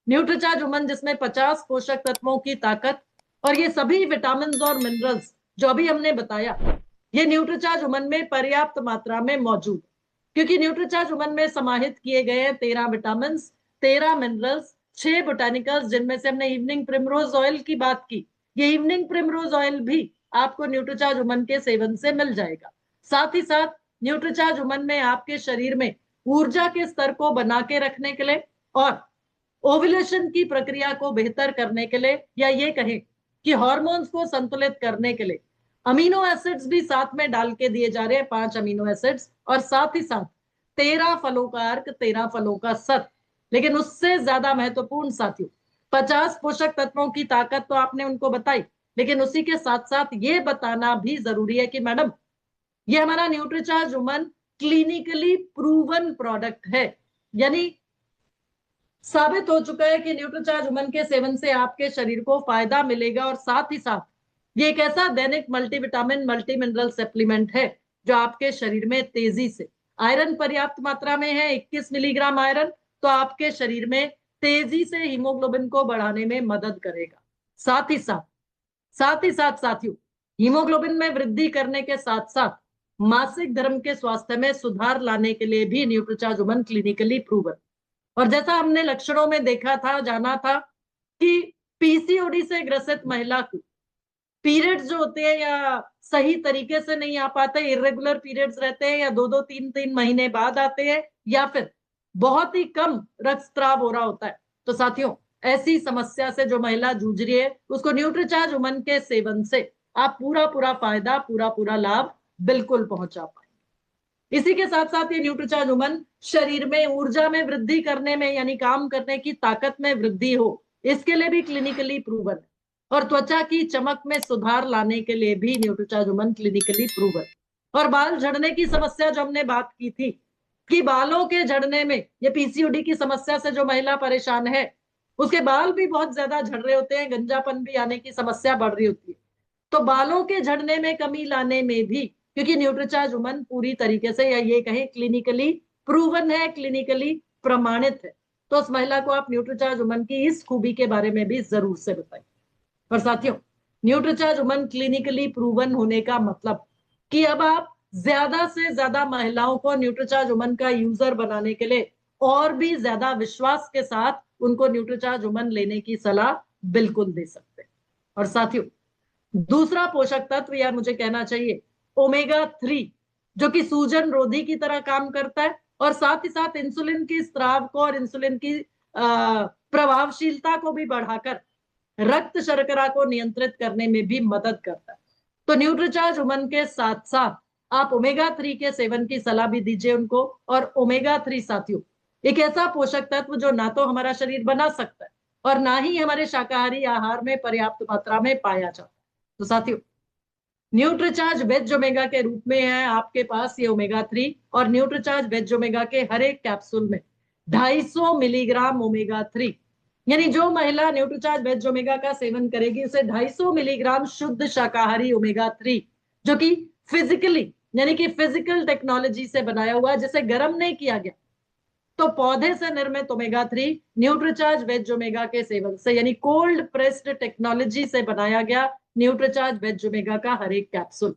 Nutricharge woman जिसमें 50 पोषक तत्वों की ताकत और ये सभी विटामिन और मिनरल्स जो अभी हमने बताया, ये न्यूट्रीचार्ज वुमन में पर्याप्त मात्रा में मौजूद, क्योंकि न्यूट्रीचार्ज वुमन में समाहित किए गए हैं 13 विटामिन, 13 मिनरल्स, 6 बोटानिकल्स, जिनमें से हमने इवनिंग प्रिमरोज ऑयल की बात की। ये इवनिंग प्रिमरोज ऑयल भी आपको न्यूट्रीचार्ज वुमन के सेवन से मिल जाएगा। साथ ही साथ न्यूट्रीचार्ज वुमन में आपके शरीर में ऊर्जा के स्तर को बना के रखने के लिए और ओव्यूलेशन की प्रक्रिया को बेहतर करने के लिए, या ये कहें कि हार्मोन्स को संतुलित करने के लिए अमीनो एसिड्स भी साथ में डाल के दिए जा रहे हैं, 5 अमीनो एसिड्स, और साथ ही साथ 13 फलों का अर्क, 13 फलों का सत। लेकिन उससे ज्यादा महत्वपूर्ण साथियों, 50 पोषक तत्वों की ताकत तो आपने उनको बताई, लेकिन उसी के साथ साथ ये बताना भी जरूरी है कि मैडम, ये हमारा Nutricharge woman clinically proven product है, यानी साबित हो चुका है कि न्यूट्रीचार्ज वुमन के सेवन से आपके शरीर को फायदा मिलेगा। और साथ ही साथ ये एक ऐसा दैनिक मल्टीविटामिन मल्टी मिनरल सप्लीमेंट है जो आपके शरीर में तेजी से, आयरन पर्याप्त मात्रा में है, 21 मिलीग्राम आयरन, तो आपके शरीर में तेजी से हीमोग्लोबिन को बढ़ाने में मदद करेगा। साथ ही साथ साथियों, हीमोग्लोबिन में वृद्धि करने के साथ साथ मासिक धर्म के स्वास्थ्य में सुधार लाने के लिए भी न्यूट्रीचार्ज वुमन क्लिनिकली प्रूवन। और जैसा हमने लक्षणों में देखा था, जाना था कि पीसीओडी से ग्रसित महिला को पीरियड्स जो होते हैं या सही तरीके से नहीं आ पाते, इरेगुलर पीरियड्स रहते हैं, या 2-2 3-3 महीने बाद आते हैं, या फिर बहुत ही कम रक्तस्राव हो रहा होता है, तो साथियों ऐसी समस्या से जो महिला जूझ रही है, उसको न्यूट्रीचार्ज वुमन के सेवन से आप पूरा फायदा, पूरा लाभ बिल्कुल पहुंचा पाएंगे। इसी के साथ साथ ये न्यूट्रीचार्ज वुमन शरीर में ऊर्जा में वृद्धि करने में, यानी काम करने की ताकत में वृद्धि हो, इसके लिए भी क्लिनिकली प्रूवन है। और त्वचा की चमक में सुधार लाने के लिए भी न्यूट्रीचार्ज वुमन क्लिनिकली प्रूवन। और बाल झड़ने की समस्या जो हमने बात की थी कि बालों के झड़ने में, ये पीसीओडी की समस्या से जो महिला परेशान है, उसके बाल भी बहुत ज्यादा झड़ रहे होते हैं, गंजापन भी आने की समस्या बढ़ रही होती है, तो बालों के झड़ने में कमी लाने में भी, क्योंकि न्यूट्रीचार्ज वुमन पूरी तरीके से, या ये कहें क्लिनिकली प्रूवन है, क्लिनिकली प्रमाणित है, तो उस महिला को आप न्यूट्रीचार्ज वुमन की इस खूबी के बारे में भी जरूर से बताएं। और साथियों, न्यूट्रीचार्ज वुमन क्लिनिकली प्रूवन होने का मतलब कि अब आप ज्यादा से ज्यादा महिलाओं को न्यूट्रीचार्ज वुमन का यूजर बनाने के लिए और भी ज्यादा विश्वास के साथ उनको न्यूट्रीचार्ज वुमन लेने की सलाह बिल्कुल दे सकते हैं। और साथियों, दूसरा पोषक तत्व, या मुझे कहना चाहिए ओमेगा 3, जो कि सूजन रोधी की तरह काम करता है और साथ ही साथ इंसुलिन की स्राव को और इंसुलिन की प्रभावशीलता को भी बढ़ाकर रक्त शर्करा को नियंत्रित करने में भी मदद करता है। तो न्यूट्रीचार्ज वुमन के साथ साथ आप ओमेगा 3 के सेवन की सलाह भी दीजिए उनको। और ओमेगा 3 साथियों एक ऐसा पोषक तत्व जो ना तो हमारा शरीर बना सकता है और ना ही हमारे शाकाहारी आहार में पर्याप्त मात्रा में पाया जाता है। तो साथियों, न्यूट्रीचार्ज वेज ओमेगा के रूप में है आपके पास ये ओमेगा 3, और न्यूट्रीचार्ज वेज ओमेगा के हर एक कैप्सूल में 250 मिलीग्राम ओमेगा 3, यानी जो महिला न्यूट्रीचार्ज वेज ओमेगा का सेवन करेगी उसे 250 मिलीग्राम शुद्ध शाकाहारी ओमेगा 3, जो कि फिजिकली, यानी कि फिजिकल टेक्नोलॉजी से बनाया हुआ है, जिसे गर्म नहीं किया गया, तो पौधे से निर्मित ओमेगा 3 न्यूट्रीचार्ज वेज ओमेगा के सेवन से, यानी कोल्ड प्रेस्ड टेक्नोलॉजी से बनाया गया न्यूट्रीचार्ज वेज ओमेगा का हर एक कैप्सूल।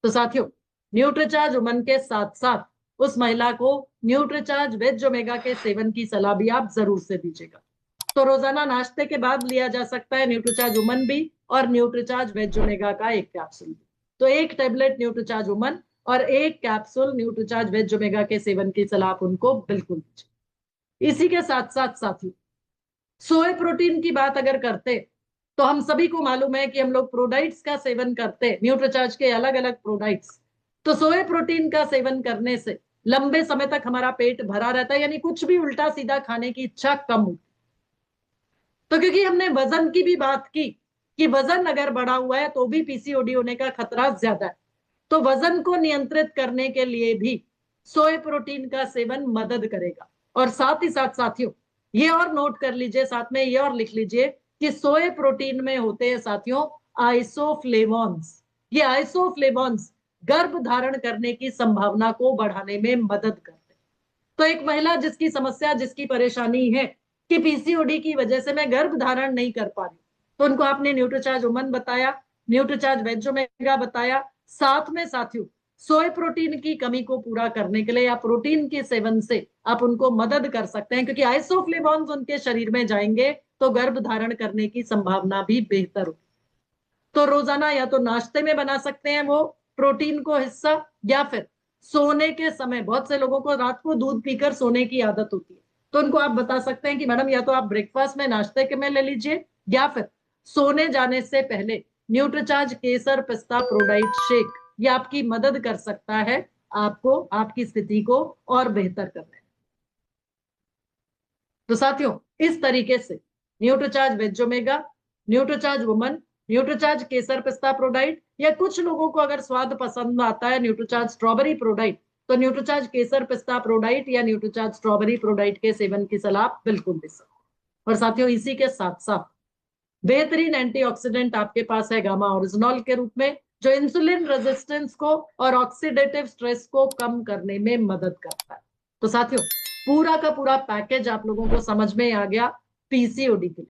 तो साथियों, न्यूट्रीचार्ज वुमन के साथ साथ उस महिला को न्यूट्रीचार्ज वेज ओमेगा के सेवन की सलाह भी आप जरूर से दीजिएगा। तो रोजाना नाश्ते के बाद लिया जा सकता है न्यूट्रीचार्ज वुमन भी और न्यूट्रीचार्ज वेज ओमेगा का एक कैप्सूल भी। तो एक टेबलेट न्यूट्रीचार्ज वुमन और एक कैप्सूल न्यूट्रीचार्ज वेज ओमेगा के सेवन की सलाह आप उनको बिल्कुल दीजिए। इसी के साथ साथ साथी, सोए प्रोटीन की बात अगर करते तो हम सभी को मालूम है कि हम लोग प्रोडाइट्स का सेवन करते हैं, न्यूट्रीचार्ज के अलग अलग प्रोडाइट्स। तो सोए प्रोटीन का सेवन करने से लंबे समय तक हमारा पेट भरा रहता है, यानी कुछ भी उल्टा सीधा खाने की इच्छा कम होती। तो क्योंकि हमने वजन की भी बात की कि वजन अगर बढ़ा हुआ है तो भी पीसीओडी होने का खतरा ज्यादा है, तो वजन को नियंत्रित करने के लिए भी सोए प्रोटीन का सेवन मदद करेगा। और साथ ही साथ साथियों, ये और नोट कर लीजिए, साथ में ये और लिख लीजिए कि सोए प्रोटीन में होते हैं साथियों आइसोफ्लेवोन्स। ये आइसोफ्लेवोन्स गर्भ धारण करने की संभावना को बढ़ाने में मदद करते हैं। तो एक महिला जिसकी समस्या, जिसकी परेशानी है कि पीसीओडी की वजह से मैं गर्भ धारण नहीं कर पा रही, तो उनको आपने न्यूट्रीचार्ज वुमन बताया, न्यूट्रीचार्ज वेज ओमेगा बताया। साथ में साथियों सोय प्रोटीन की कमी को पूरा करने के लिए या प्रोटीन के सेवन से आप उनको मदद कर सकते हैं, क्योंकि आइसोफ्लेवोन्स उनके शरीर में जाएंगे तो गर्भ धारण करने की संभावना भी बेहतर होगी। तो रोजाना या तो नाश्ते में बना सकते हैं वो प्रोटीन को हिस्सा, या फिर सोने के समय, बहुत से लोगों को रात को दूध पीकर सोने की आदत होती है, तो उनको आप बता सकते हैं कि मैडम या तो आप ब्रेकफास्ट में नाश्ते के में ले लीजिए, या फिर सोने जाने से पहले न्यूट्रीचार्ज केसर पिस्ता प्रोडाइट शेक, ये आपकी मदद कर सकता है आपको आपकी स्थिति को और बेहतर करने में। तो साथियों इस तरीके से Nutricharge veg omega, Nutricharge woman, Nutricharge केसर पिस्ता प्रोडाइट, या कुछ लोगों को अगर स्वाद पसंद आता है न्यूट्रीचार्ज स्ट्रॉबेरी प्रोडाइट, तो न्यूट्रीचार्ज केसर पिस्ता प्रोडाइट या न्यूट्रीचार्ज स्ट्रॉबेरी प्रोडाइट के सेवन की सलाह बिल्कुल दे सकते। और साथियों इसी के साथ साथ बेहतरीन एंटीऑक्सीडेंट आपके पास है गामा ओरिजिनॉल के रूप में, जो इंसुलिन रेजिस्टेंस को और ऑक्सीडेटिव स्ट्रेस को कम करने में मदद करता है। तो साथियों पूरा का पूरा पैकेज आप लोगों को समझ में आ गया पीसीओडी के लिए।